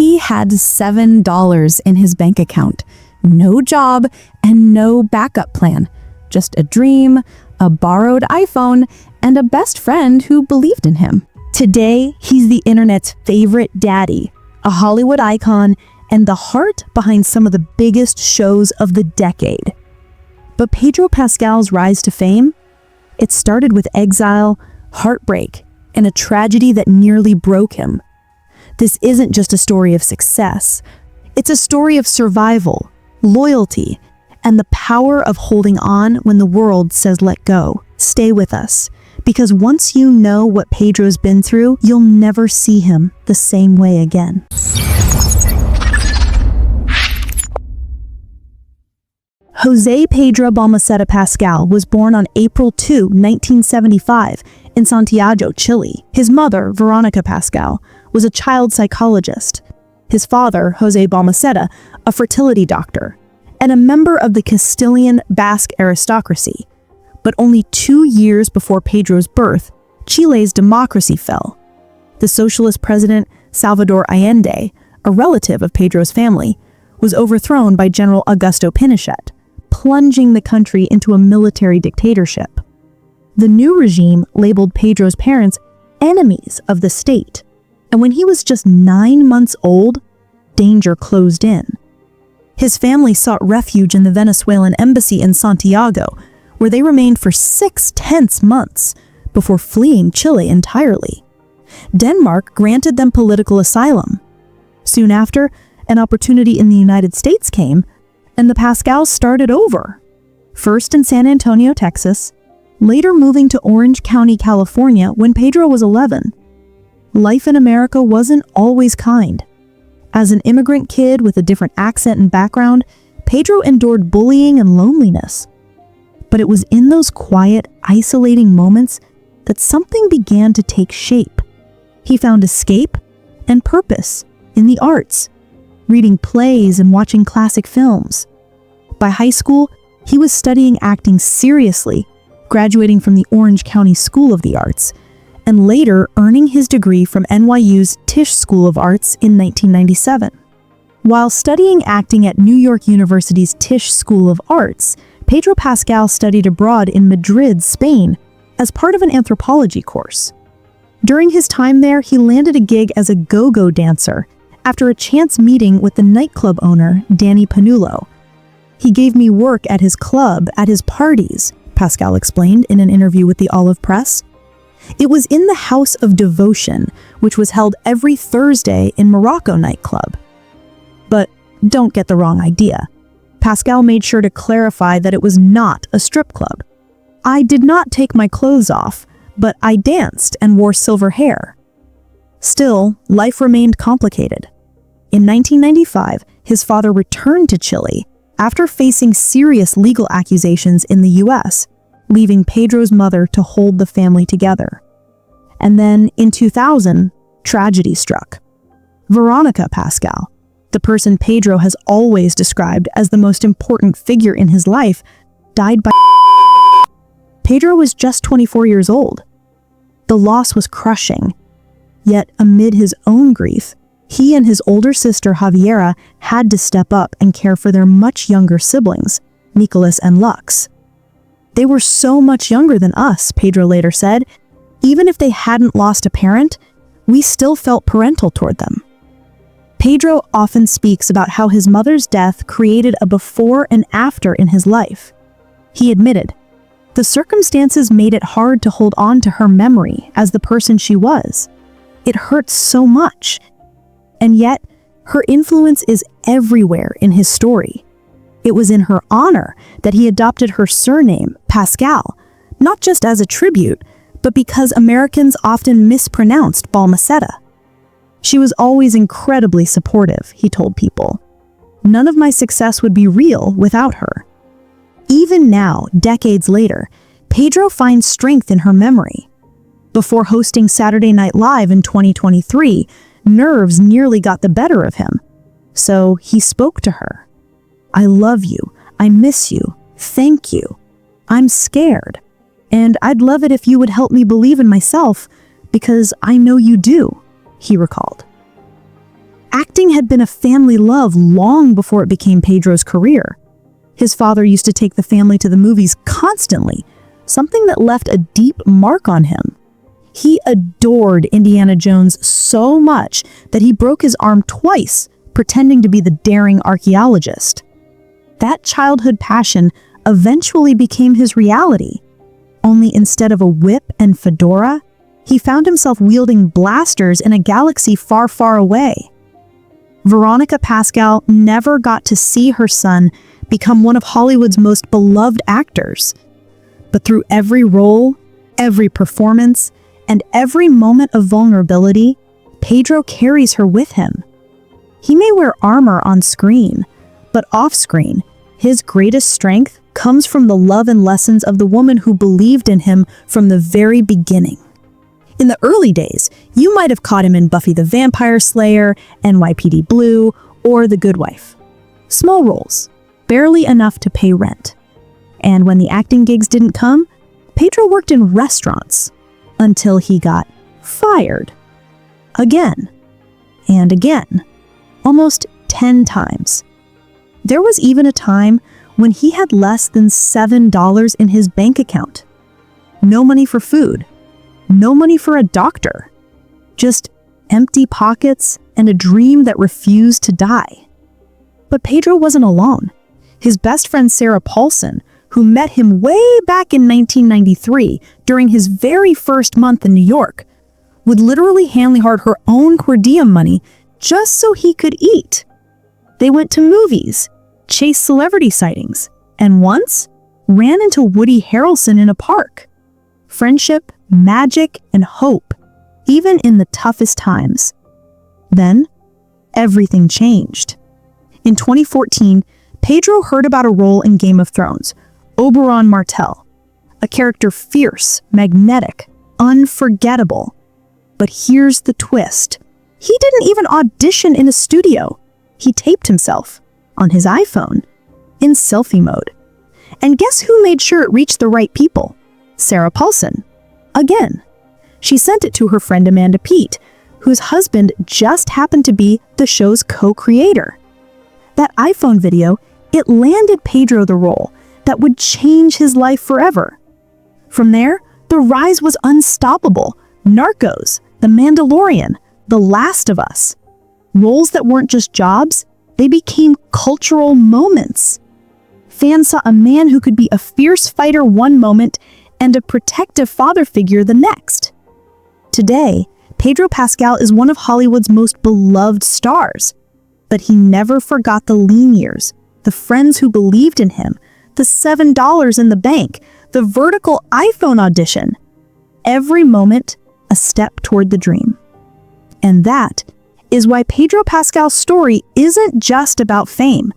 He had $7 in his bank account, no job, and no backup plan. Just a dream, a borrowed iPhone, and a best friend who believed in him. Today, he's the internet's favorite daddy, a Hollywood icon, and the heart behind some of the biggest shows of the decade. But Pedro Pascal's rise to fame? It started with exile, heartbreak, and a tragedy that nearly broke him. This isn't just a story of success. It's a story of survival, loyalty, and the power of holding on when the world says let go. Stay with us, because once you know what Pedro's been through, you'll never see him the same way again. Jose Pedro Balmaceda Pascal was born on April 2, 1975, in Santiago, Chile. His mother, Veronica Pascal, was a child psychologist. His father, Jose Balmaceda, a fertility doctor, and a member of the Castilian Basque aristocracy. But only 2 years before Pedro's birth, Chile's democracy fell. The socialist president, Salvador Allende, a relative of Pedro's family, was overthrown by General Augusto Pinochet, plunging the country into a military dictatorship. The new regime labeled Pedro's parents enemies of the state, and when he was just 9 months old, danger closed in. His family sought refuge in the Venezuelan embassy in Santiago, where they remained for 6 tense months before fleeing Chile entirely. Denmark granted them political asylum. Soon after, an opportunity in the United States came, and the Pascals started over. First in San Antonio, Texas, later moving to Orange County, California when Pedro was 11. Life in America wasn't always kind. As an immigrant kid with a different accent and background, Pedro endured bullying and loneliness. But it was in those quiet, isolating moments that something began to take shape. He found escape and purpose in the arts, reading plays and watching classic films. By high school, he was studying acting seriously, graduating from the Orange County School of the Arts, and later earning his degree from NYU's Tisch School of Arts in 1997. While studying acting at New York University's Tisch School of Arts, Pedro Pascal studied abroad in Madrid, Spain, as part of an anthropology course. During his time there, he landed a gig as a go-go dancer after a chance meeting with the nightclub owner, Danny Panullo. "He gave me work at his club, at his parties," Pascal explained in an interview with the Olive Press. "It was in the House of Devotion, which was held every Thursday in Morocco nightclub." But don't get the wrong idea. Pascal made sure to clarify that it was not a strip club. "I did not take my clothes off, but I danced and wore silver hair." Still, life remained complicated. In 1995, his father returned to Chile after facing serious legal accusations in the US, leaving Pedro's mother to hold the family together. And then, in 2000, tragedy struck. Veronica Pascal, the person Pedro has always described as the most important figure in his life, died by Pedro was just 24 years old. The loss was crushing. Yet, amid his own grief, he and his older sister Javiera had to step up and care for their much younger siblings, Nicholas and Lux. "They were so much younger than us," Pedro later said. "Even if they hadn't lost a parent, we still felt parental toward them." Pedro often speaks about how his mother's death created a before and after in his life. He admitted, "The circumstances made it hard to hold on to her memory as the person she was. It hurts so much. And yet, her influence is everywhere in his story. It was in her honor that he adopted her surname, Pascal, not just as a tribute, but because Americans often mispronounced Balmaceda. She was always incredibly supportive," he told People. "None of my success would be real without her." Even now, decades later, Pedro finds strength in her memory. Before hosting Saturday Night Live in 2023, nerves nearly got the better of him. So he spoke to her. "I love you. I miss you. Thank you. I'm scared. And I'd love it if you would help me believe in myself, because I know you do," he recalled. Acting had been a family love long before it became Pedro's career. His father used to take the family to the movies constantly, something that left a deep mark on him. He adored Indiana Jones so much that he broke his arm twice, pretending to be the daring archaeologist. That childhood passion eventually became his reality. Only instead of a whip and fedora, he found himself wielding blasters in a galaxy far, far away. Veronica Pascal never got to see her son become one of Hollywood's most beloved actors. But through every role, every performance, and every moment of vulnerability, Pedro carries her with him. He may wear armor on screen, but off-screen, his greatest strength comes from the love and lessons of the woman who believed in him from the very beginning. In the early days, you might have caught him in Buffy the Vampire Slayer, NYPD Blue, or The Good Wife. Small roles, barely enough to pay rent. And when the acting gigs didn't come, Pedro worked in restaurants until he got fired. Again and again, almost 10 times. There was even a time when he had less than $7 in his bank account. No money for food, no money for a doctor, just empty pockets and a dream that refused to die. But Pedro wasn't alone. His best friend Sarah Paulson, who met him way back in 1993 during his very first month in New York, would literally hand-hard her own per diem money just so he could eat. They went to movies, chased celebrity sightings, and once ran into Woody Harrelson in a park. Friendship, magic, and hope, even in the toughest times. Then, everything changed. In 2014, Pedro heard about a role in Game of Thrones, Oberyn Martell, a character fierce, magnetic, unforgettable. But here's the twist. He didn't even audition in a studio. He taped himself, on his iPhone, in selfie mode. And guess who made sure it reached the right people? Sarah Paulson. Again. She sent it to her friend Amanda Peet, whose husband just happened to be the show's co-creator. That iPhone video, it landed Pedro the role that would change his life forever. From there, the rise was unstoppable. Narcos, The Mandalorian, The Last of Us. Roles that weren't just jobs, they became cultural moments. Fans saw a man who could be a fierce fighter one moment and a protective father figure the next. Today, Pedro Pascal is one of Hollywood's most beloved stars. But he never forgot the lean years, the friends who believed in him, the $7 in the bank, the vertical iPhone audition. Every moment, a step toward the dream. And that is why Pedro Pascal's story isn't just about fame.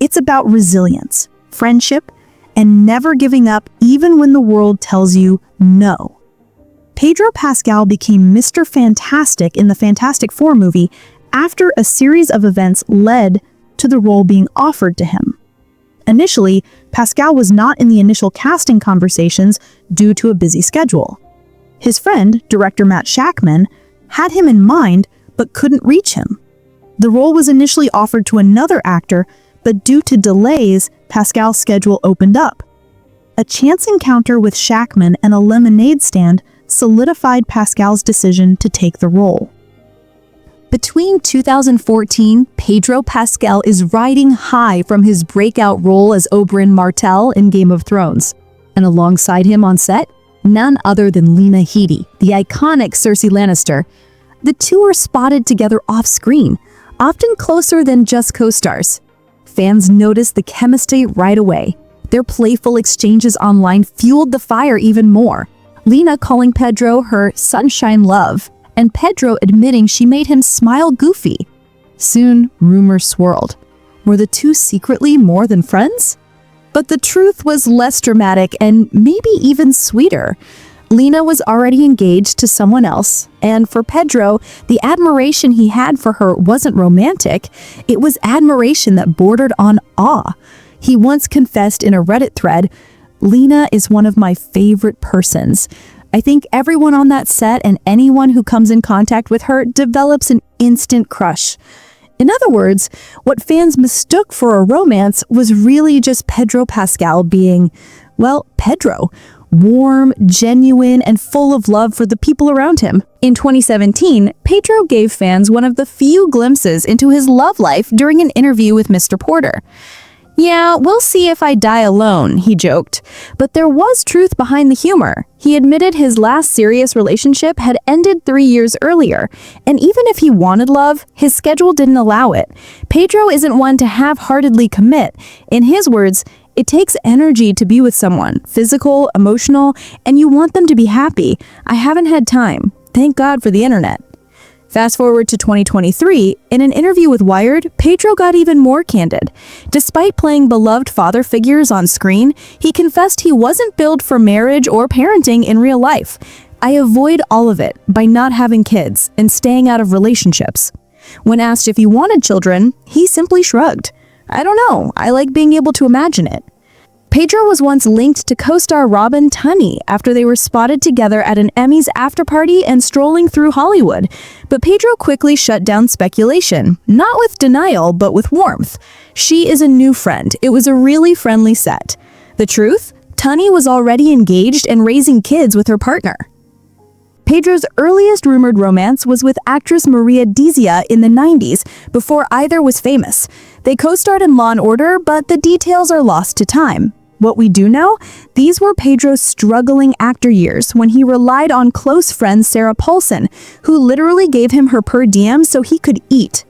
It's about resilience, friendship, and never giving up even when the world tells you no. Pedro Pascal became Mr. Fantastic in the Fantastic Four movie after a series of events led to the role being offered to him. Initially, Pascal was not in the initial casting conversations due to a busy schedule. His friend, director Matt Shakman, had him in mind but couldn't reach him. The role was initially offered to another actor, but due to delays, Pascal's schedule opened up. A chance encounter with Shakman and a lemonade stand solidified Pascal's decision to take the role. Between 2014, Pedro Pascal is riding high from his breakout role as Oberyn Martell in Game of Thrones. And alongside him on set, none other than Lena Headey, the iconic Cersei Lannister. The two are spotted together off-screen, often closer than just co-stars. Fans noticed the chemistry right away. Their playful exchanges online fueled the fire even more. Lena calling Pedro her sunshine love, and Pedro admitting she made him smile goofy. Soon, rumors swirled. Were the two secretly more than friends? But the truth was less dramatic and maybe even sweeter. Lena was already engaged to someone else, and for Pedro, the admiration he had for her wasn't romantic. It was admiration that bordered on awe. He once confessed in a Reddit thread, "Lena is one of my favorite persons. I think everyone on that set and anyone who comes in contact with her develops an instant crush." In other words, what fans mistook for a romance was really just Pedro Pascal being, well, Pedro. Warm, genuine, and full of love for the people around him. In 2017, Pedro gave fans one of the few glimpses into his love life during an interview with Mr. Porter. "Yeah, we'll see if I die alone," he joked. But there was truth behind the humor. He admitted his last serious relationship had ended 3 years earlier, and even if he wanted love, his schedule didn't allow it. Pedro isn't one to half-heartedly commit. In his words, "It takes energy to be with someone, physical, emotional, and you want them to be happy. I haven't had time. Thank God for the internet." Fast forward to 2023, in an interview with Wired, Pedro got even more candid. Despite playing beloved father figures on screen, he confessed he wasn't built for marriage or parenting in real life. "I avoid all of it by not having kids and staying out of relationships." When asked if he wanted children, he simply shrugged. "I don't know, I like being able to imagine it." Pedro was once linked to co-star Robin Tunney after they were spotted together at an Emmys after-party and strolling through Hollywood. But Pedro quickly shut down speculation, not with denial, but with warmth. "She is a new friend. It was a really friendly set." The truth? Tunney was already engaged and raising kids with her partner. Pedro's earliest rumored romance was with actress Maria Dizia in the 90s, before either was famous. They co-starred in Law & Order, but the details are lost to time. What we do know? These were Pedro's struggling actor years when he relied on close friend Sarah Paulson, who literally gave him her per diem so he could eat.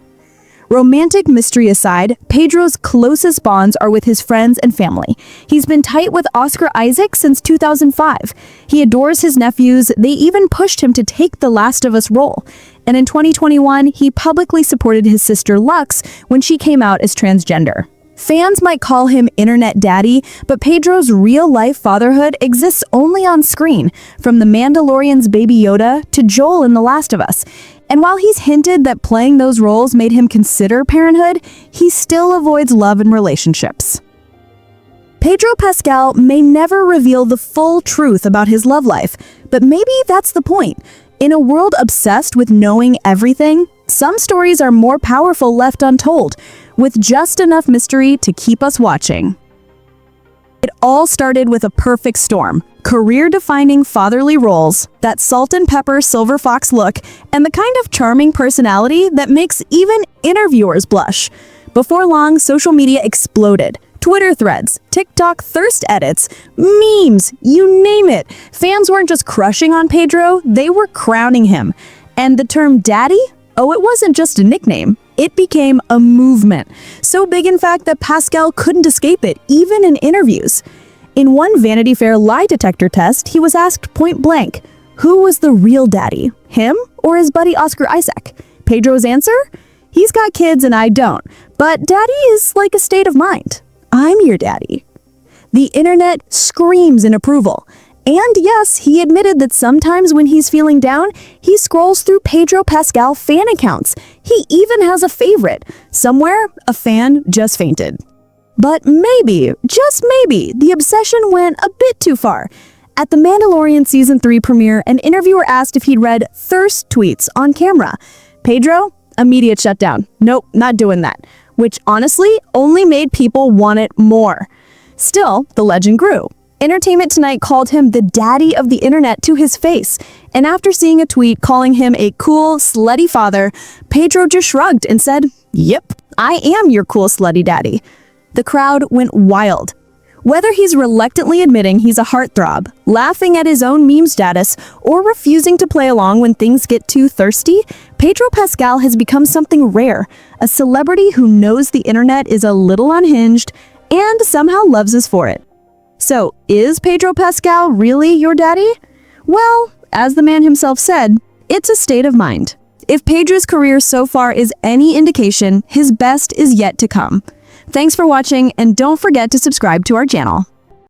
Romantic mystery aside, Pedro's closest bonds are with his friends and family. He's been tight with Oscar Isaac since 2005. He adores his nephews. They even pushed him to take the Last of Us role. And in 2021, he publicly supported his sister Lux when she came out as transgender. Fans might call him Internet Daddy, but Pedro's real-life fatherhood exists only on screen, from the Mandalorian's Baby Yoda to Joel in The Last of Us. And while he's hinted that playing those roles made him consider parenthood, he still avoids love and relationships. Pedro Pascal may never reveal the full truth about his love life, but maybe that's the point. In a world obsessed with knowing everything, some stories are more powerful left untold, with just enough mystery to keep us watching. It all started with a perfect storm. Career-defining fatherly roles, that salt and pepper silver fox look, and the kind of charming personality that makes even interviewers blush. Before long, social media exploded. Twitter threads, TikTok thirst edits, memes, you name it. Fans weren't just crushing on Pedro, they were crowning him. And the term daddy? Oh, it wasn't just a nickname. It became a movement. So big, in fact, that Pascal couldn't escape it, even in interviews. In one Vanity Fair lie detector test, he was asked point blank, who was the real daddy, him or his buddy Oscar Isaac? Pedro's answer? He's got kids and I don't, but daddy is like a state of mind. I'm your daddy. The internet screams in approval. And yes, he admitted that sometimes when he's feeling down, he scrolls through Pedro Pascal fan accounts. He even has a favorite. Somewhere, a fan just fainted. But maybe, just maybe, the obsession went a bit too far. At the Mandalorian Season 3 premiere, an interviewer asked if he'd read thirst tweets on camera. Pedro? Immediate shutdown. Nope, not doing that. Which honestly only made people want it more. Still, the legend grew. Entertainment Tonight called him the daddy of the internet to his face. And after seeing a tweet calling him a cool, slutty father, Pedro just shrugged and said, "Yep, I am your cool, slutty daddy." The crowd went wild. Whether he's reluctantly admitting he's a heartthrob, laughing at his own meme status, or refusing to play along when things get too thirsty, Pedro Pascal has become something rare, a celebrity who knows the internet is a little unhinged and somehow loves us for it. So, is Pedro Pascal really your daddy? Well, as the man himself said, it's a state of mind. If Pedro's career so far is any indication, his best is yet to come. Thanks for watching, and don't forget to subscribe to our channel.